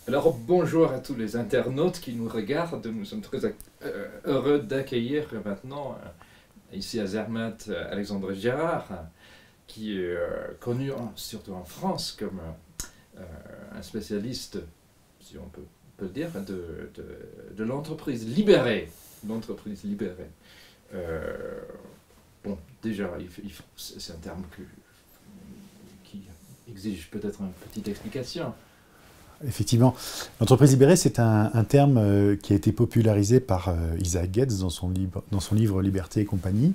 Alors bonjour à tous les internautes qui nous regardent. Nous sommes très heureux d'accueillir maintenant ici à Zermatt Alexandre Gérard, qui est connu surtout en France comme un spécialiste, si on peut le dire, de l'entreprise libérée. L'entreprise libérée. Bon, déjà, c'est un terme qui exige peut-être une petite explication. Effectivement, l'entreprise libérée, c'est un terme qui a été popularisé par Isaac Getz dans son livre Liberté et compagnie.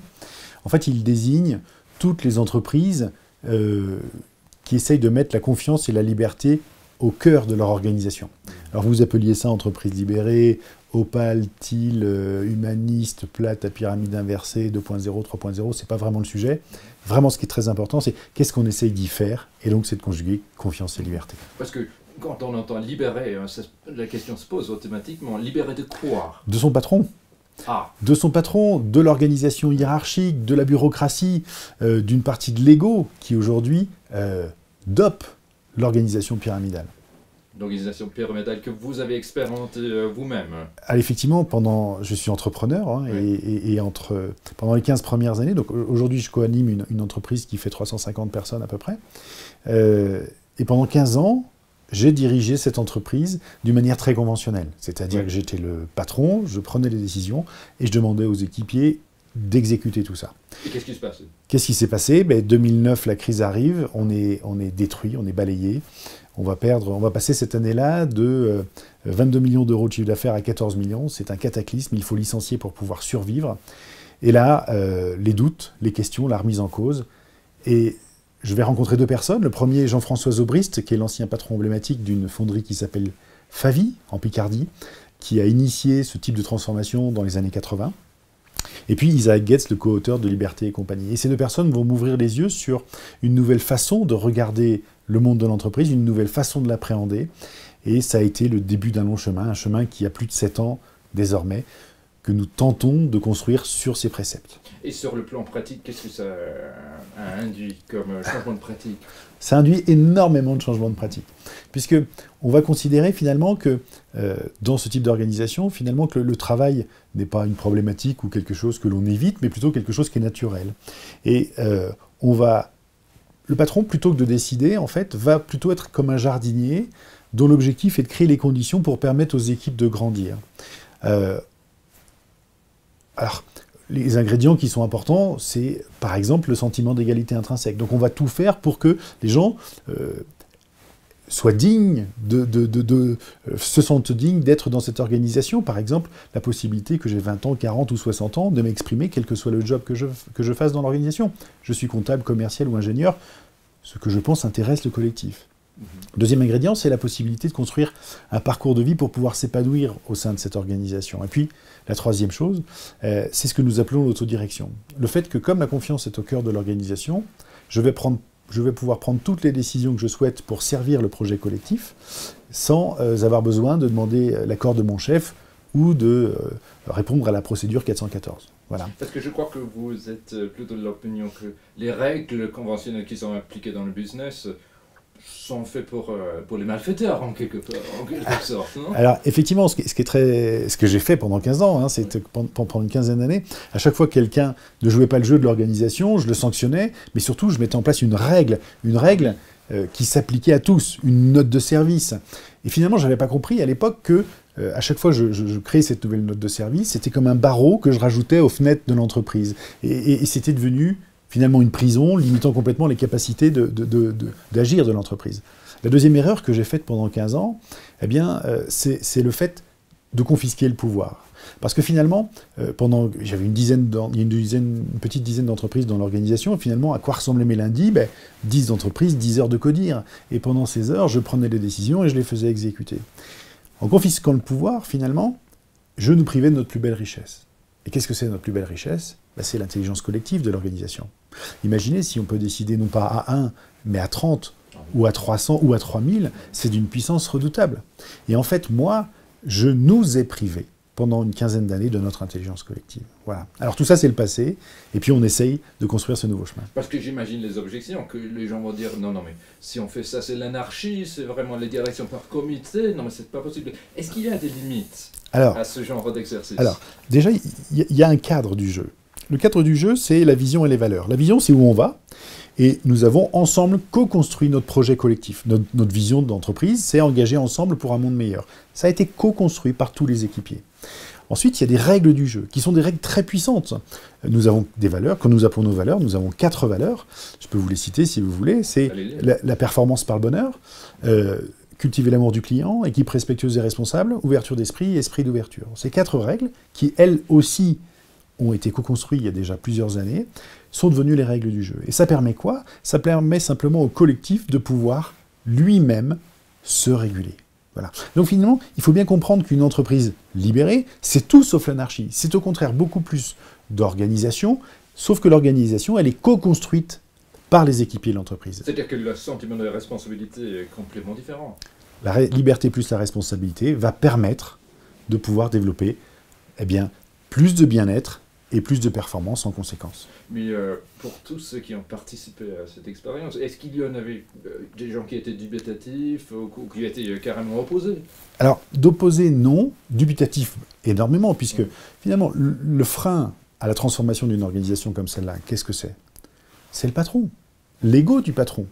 En fait, il désigne toutes les entreprises qui essayent de mettre la confiance et la liberté au cœur de leur organisation. Alors vous appeliez ça entreprise libérée, Opal, TIL, humaniste, plate à pyramide inversée, 2.0, 3.0, c'est pas vraiment le sujet. Vraiment, ce qui est très important, c'est qu'est-ce qu'on essaye d'y faire, et donc c'est de conjuguer confiance et liberté. Parce que quand on entend libérer, la question se pose automatiquement, libérer de quoi? De son patron. Ah. De son patron, de l'organisation hiérarchique, de la bureaucratie, d'une partie de l'ego qui aujourd'hui dope l'organisation pyramidale. L'organisation pyramidale que vous avez expérimentée vous-même. Alors effectivement, je suis entrepreneur hein, oui. Pendant les 15 premières années, donc aujourd'hui je co-anime une entreprise qui fait 350 personnes à peu près, et pendant 15 ans, j'ai dirigé cette entreprise d'une manière très conventionnelle. C'est-à-dire que j'étais le patron, je prenais les décisions et je demandais aux équipiers d'exécuter tout ça. Et qu'est-ce qui se passe? Qu'est-ce qui s'est passé? 2009, la crise arrive, on est détruit, on est balayé. On va passer cette année-là de 22 millions d'euros de chiffre d'affaires à 14 millions. C'est un cataclysme, il faut licencier pour pouvoir survivre. Et là, les doutes, les questions, la remise en cause. Et je vais rencontrer deux personnes. Le premier, Jean-François Zobrist, qui est l'ancien patron emblématique d'une fonderie qui s'appelle Favi, en Picardie, qui a initié ce type de transformation dans les années 80. Et puis Isaac Getz, le co-auteur de Liberté et compagnie. Et ces deux personnes vont m'ouvrir les yeux sur une nouvelle façon de regarder le monde de l'entreprise, une nouvelle façon de l'appréhender. Et ça a été le début d'un long chemin, un chemin qui a plus de 7 ans désormais, que nous tentons de construire sur ces préceptes. Et sur le plan pratique, qu'est-ce que ça a induit comme changement de pratique? Ça induit énormément de changements de pratique, puisque on va considérer finalement que dans ce type d'organisation, finalement que le travail n'est pas une problématique ou quelque chose que l'on évite, mais plutôt quelque chose qui est naturel. Et le patron, plutôt que de décider, en fait, va plutôt être comme un jardinier dont l'objectif est de créer les conditions pour permettre aux équipes de grandir. Alors, les ingrédients qui sont importants, c'est par exemple le sentiment d'égalité intrinsèque. Donc on va tout faire pour que les gens soient dignes, se sentent dignes d'être dans cette organisation. Par exemple, la possibilité que j'ai 20 ans, 40 ou 60 ans de m'exprimer, quel que soit le job que je fasse dans l'organisation. Je suis comptable, commercial ou ingénieur. Ce que je pense intéresse le collectif. Deuxième ingrédient, c'est la possibilité de construire un parcours de vie pour pouvoir s'épanouir au sein de cette organisation. Et puis, la troisième chose, c'est ce que nous appelons l'autodirection. Le fait que, comme la confiance est au cœur de l'organisation, je vais pouvoir prendre toutes les décisions que je souhaite pour servir le projet collectif, sans avoir besoin de demander l'accord de mon chef ou de répondre à la procédure 414. Voilà. Parce que je crois que vous êtes plutôt de l'opinion que les règles conventionnelles qui sont appliquées dans le business sont faits pour les malfaiteurs, en quelque sorte, non? Alors, effectivement, ce que j'ai fait pendant 15 ans, hein, c'est pendant une quinzaine d'années, à chaque fois que quelqu'un ne jouait pas le jeu de l'organisation, je le sanctionnais, mais surtout, je mettais en place une règle qui s'appliquait à tous, une note de service. Et finalement, je n'avais pas compris à l'époque que, à chaque fois que je créais cette nouvelle note de service, c'était comme un barreau que je rajoutais aux fenêtres de l'entreprise. Et c'était devenu finalement une prison, limitant complètement les capacités d'agir de l'entreprise. La deuxième erreur que j'ai faite pendant 15 ans, eh bien, c'est le fait de confisquer le pouvoir. Parce que finalement, j'avais une petite dizaine d'entreprises dans l'organisation, et finalement, à quoi ressemblaient mes lundis? 10 entreprises, 10 heures de codir. Et pendant ces heures, je prenais les décisions et je les faisais exécuter. En confisquant le pouvoir, finalement, je nous privais de notre plus belle richesse. Et qu'est-ce que c'est notre plus belle richesse? C'est l'intelligence collective de l'organisation. Imaginez si on peut décider non pas à 1, mais à 30, ou à 300, ou à 3000, c'est d'une puissance redoutable. Et en fait, moi, je nous ai privés pendant une quinzaine d'années de notre intelligence collective. Voilà. Alors tout ça, c'est le passé, et puis on essaye de construire ce nouveau chemin. Parce que j'imagine les objections, que les gens vont dire, non, mais si on fait ça, c'est l'anarchie, c'est vraiment les directions par comité, non, mais c'est pas possible. Est-ce qu'il y a des limites à ce genre d'exercice? Alors, déjà, il y a un cadre du jeu. Le cadre du jeu, c'est la vision et les valeurs. La vision, c'est où on va, et nous avons ensemble co-construit notre projet collectif. Notre vision d'entreprise, c'est engager ensemble pour un monde meilleur. Ça a été co-construit par tous les équipiers. Ensuite, il y a des règles du jeu, qui sont des règles très puissantes. Nous avons des valeurs, quand nous appelons nos valeurs, nous avons 4 valeurs. Je peux vous les citer si vous voulez. C'est la performance par le bonheur, cultiver l'amour du client, équipe respectueuse et responsable, ouverture d'esprit, esprit d'ouverture. Ces 4 règles, qui elles aussi ont été co-construites il y a déjà plusieurs années, sont devenues les règles du jeu. Et ça permet quoi? Ça permet simplement au collectif de pouvoir lui-même se réguler. Voilà. Donc finalement, il faut bien comprendre qu'une entreprise libérée, c'est tout sauf l'anarchie. C'est au contraire beaucoup plus d'organisation, sauf que l'organisation, elle est co-construite par les équipiers de l'entreprise. C'est-à-dire que le sentiment de responsabilité est complètement différent. La liberté plus la responsabilité va permettre de pouvoir développer plus de bien-être et plus de performance en conséquence. Mais pour tous ceux qui ont participé à cette expérience, est-ce qu'il y en avait des gens qui étaient dubitatifs ou qui étaient carrément opposés? Alors, d'opposés, non. Dubitatifs, énormément, puisque finalement, le frein à la transformation d'une organisation comme celle-là, qu'est-ce que c'est? C'est le patron. L'ego du patron.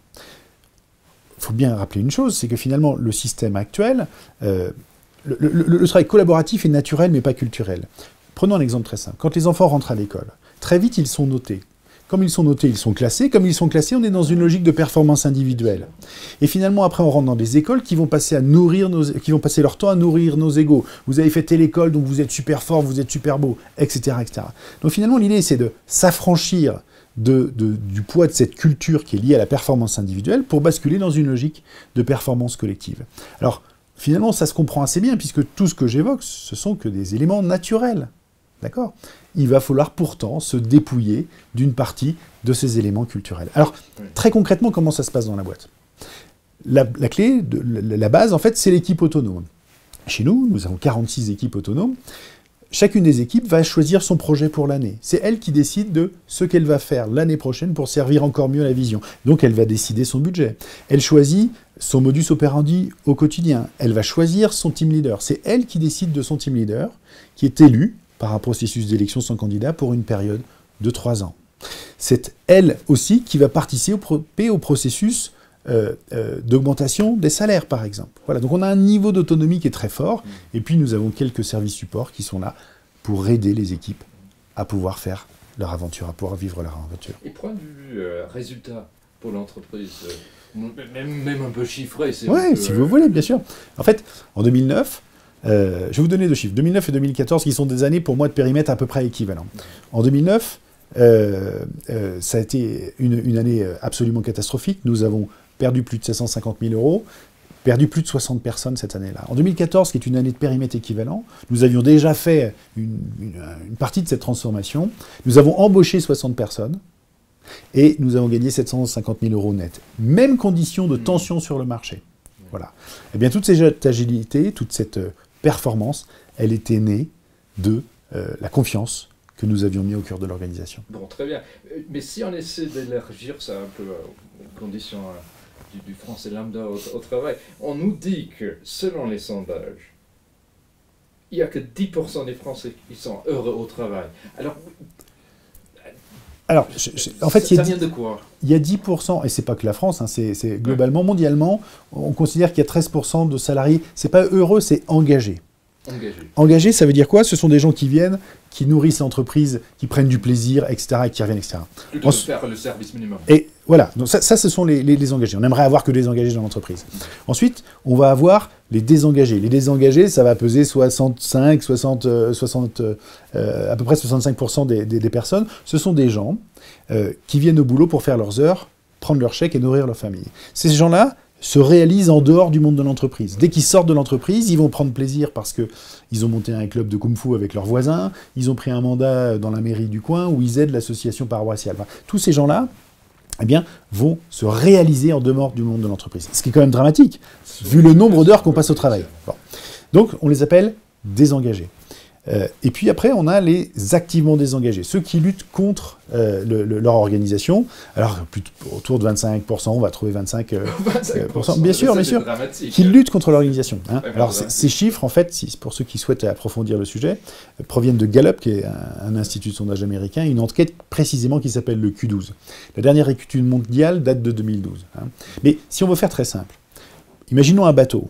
Il faut bien rappeler une chose, c'est que finalement, le système actuel, le travail collaboratif est naturel, mais pas culturel. Prenons un exemple très simple. Quand les enfants rentrent à l'école, très vite, ils sont notés. Comme ils sont notés, ils sont classés. Comme ils sont classés, on est dans une logique de performance individuelle. Et finalement, après, on rentre dans des écoles qui vont passer leur temps à nourrir nos égos. Vous avez fait telle école, donc vous êtes super fort, vous êtes super beau, etc., etc. Donc finalement, l'idée, c'est de s'affranchir du poids de cette culture qui est liée à la performance individuelle pour basculer dans une logique de performance collective. Alors, finalement, ça se comprend assez bien, puisque tout ce que j'évoque, ce sont que des éléments naturels. D'accord? Il va falloir pourtant se dépouiller d'une partie de ces éléments culturels. Alors, très concrètement, comment ça se passe dans la boîte? La clé, la base, en fait, c'est l'équipe autonome. Chez nous, nous avons 46 équipes autonomes. Chacune des équipes va choisir son projet pour l'année. C'est elle qui décide de ce qu'elle va faire l'année prochaine pour servir encore mieux la vision. Donc, elle va décider son budget. Elle choisit son modus operandi au quotidien. Elle va choisir son team leader. C'est elle qui décide de son team leader, qui est élu par un processus d'élection sans candidat pour une période de 3 ans. C'est elle aussi qui va participer au processus d'augmentation des salaires, par exemple. Voilà, donc on a un niveau d'autonomie qui est très fort, et puis nous avons quelques services supports qui sont là pour aider les équipes à pouvoir faire leur aventure, à pouvoir vivre leur aventure. Et point de vue résultat pour l'entreprise, même un peu chiffré, c'est... Oui, si vous voulez, bien sûr. En fait, en 2009, je vais vous donner 2 chiffres. 2009 et 2014, qui sont des années pour moi de périmètre à peu près équivalents. En 2009, ça a été une année absolument catastrophique. Nous avons perdu plus de 750 000 euros, perdu plus de 60 personnes cette année-là. En 2014, qui est une année de périmètre équivalent, nous avions déjà fait une partie de cette transformation. Nous avons embauché 60 personnes et nous avons gagné 750 000 euros net. Même condition de tension sur le marché. Voilà. Eh bien, toute cette agilité, toute cette performance, elle était née de la confiance que nous avions mis au cœur de l'organisation. Bon, très bien. Mais si on essaie d'élargir ça un peu aux conditions du français lambda au travail, on nous dit que, selon les sondages, il n'y a que 10% des Français qui sont heureux au travail. Alors en fait, ça vient de quoi? Il y a 10%, et c'est pas que la France, hein, c'est globalement, mondialement, on considère qu'il y a 13% de salariés, c'est pas heureux, c'est engagés. Engagés, ça veut dire quoi? Ce sont des gens qui viennent, qui nourrissent l'entreprise, qui prennent du plaisir, etc., et qui reviennent, etc. Plutôt que faire le service minimum. Et voilà, donc ça ce sont les engagés. On aimerait avoir que des engagés dans l'entreprise. Ensuite, on va avoir les désengagés. Les désengagés, ça va peser 65, à peu près 65% des personnes. Ce sont des gens qui viennent au boulot pour faire leurs heures, prendre leur chèque et nourrir leur famille. Ces gens-là se réalisent en dehors du monde de l'entreprise. Dès qu'ils sortent de l'entreprise, ils vont prendre plaisir parce qu'ils ont monté un club de kung-fu avec leurs voisins, ils ont pris un mandat dans la mairie du coin ou ils aident l'association paroissiale. Enfin, tous ces gens-là, eh bien, vont se réaliser en dehors du monde de l'entreprise. Ce qui est quand même dramatique, vu le nombre d'heures qu'on passe au travail. Bon. Donc, on les appelle désengagés. Et puis après, on a les activement désengagés, ceux qui luttent contre leur organisation. Alors, autour de 25%, on va trouver 25%, bien sûr, qui luttent contre l'organisation. Hein. Alors, ces chiffres, en fait, pour ceux qui souhaitent approfondir le sujet, proviennent de Gallup, qui est un institut de sondage américain, une enquête précisément qui s'appelle le Q12. La dernière étude mondiale date de 2012. Hein. Mais si on veut faire très simple, imaginons un bateau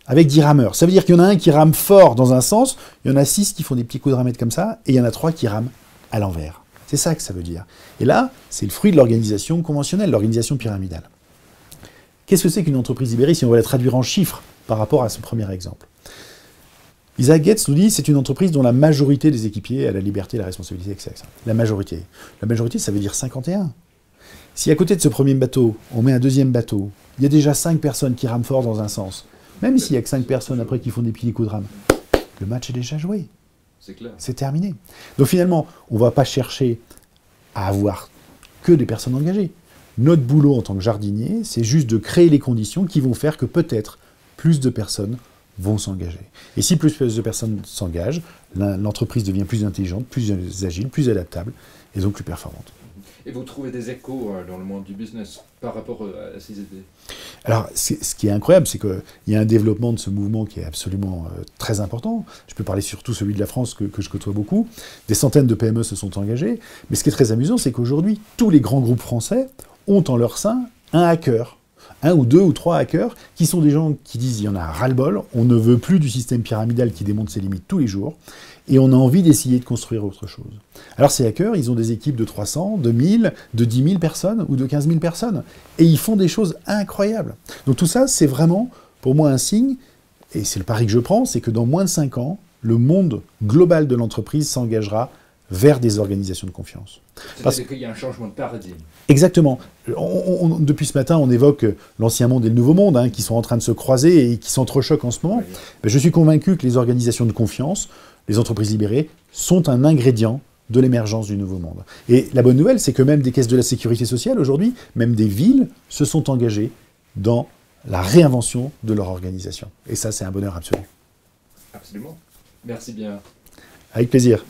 avec 10 rameurs. Ça veut dire qu'il y en a un qui rame fort dans un sens, il y en a 6 qui font des petits coups de ramette comme ça, et il y en a 3 qui rament à l'envers. C'est ça que ça veut dire. Et là, c'est le fruit de l'organisation conventionnelle, l'organisation pyramidale. Qu'est-ce que c'est qu'une entreprise libérée si on va la traduire en chiffres par rapport à ce premier exemple? Isaac Getz nous dit que c'est une entreprise dont la majorité des équipiers a la liberté, la responsabilité, etc. La majorité. La majorité, ça veut dire 51. Si à côté de ce premier bateau, on met un deuxième bateau, il y a déjà 5 personnes qui rament fort dans un sens, même s'il n'y a que 5 personnes après qui font des petits coups de rame, le match est déjà joué. C'est clair. C'est terminé. Donc finalement, on ne va pas chercher à avoir que des personnes engagées. Notre boulot en tant que jardinier, c'est juste de créer les conditions qui vont faire que peut-être plus de personnes vont s'engager. Et si plus de personnes s'engagent, l'entreprise devient plus intelligente, plus agile, plus adaptable et donc plus performante. Et vous trouvez des échos dans le monde du business par rapport à ces idées? Alors, ce qui est incroyable, c'est qu'il y a un développement de ce mouvement qui est absolument très important. Je peux parler surtout celui de la France que je côtoie beaucoup. Des centaines de PME se sont engagées. Mais ce qui est très amusant, c'est qu'aujourd'hui, tous les grands groupes français ont en leur sein un hacker. 1 ou 2 ou 3 hackers, qui sont des gens qui disent il y en a ras-le-bol, on ne veut plus du système pyramidal qui démontre ses limites tous les jours, et on a envie d'essayer de construire autre chose. Alors ces hackers, ils ont des équipes de 300, de 1000, de 10 000 personnes ou de 15 000 personnes, et ils font des choses incroyables. Donc tout ça, c'est vraiment, pour moi, un signe, et c'est le pari que je prends, c'est que dans moins de 5 ans, le monde global de l'entreprise s'engagera vers des organisations de confiance. C'est-à-dire qu'il y a un changement de paradigme. Exactement. Depuis ce matin, on évoque l'ancien monde et le nouveau monde, hein, qui sont en train de se croiser et qui s'entrechoquent en ce moment. Oui. Ben, je suis convaincu que les organisations de confiance, les entreprises libérées, sont un ingrédient de l'émergence du nouveau monde. Et la bonne nouvelle, c'est que même des caisses de la sécurité sociale, aujourd'hui, même des villes, se sont engagées dans la réinvention de leur organisation. Et ça, c'est un bonheur absolu. Absolument. Merci bien. Avec plaisir.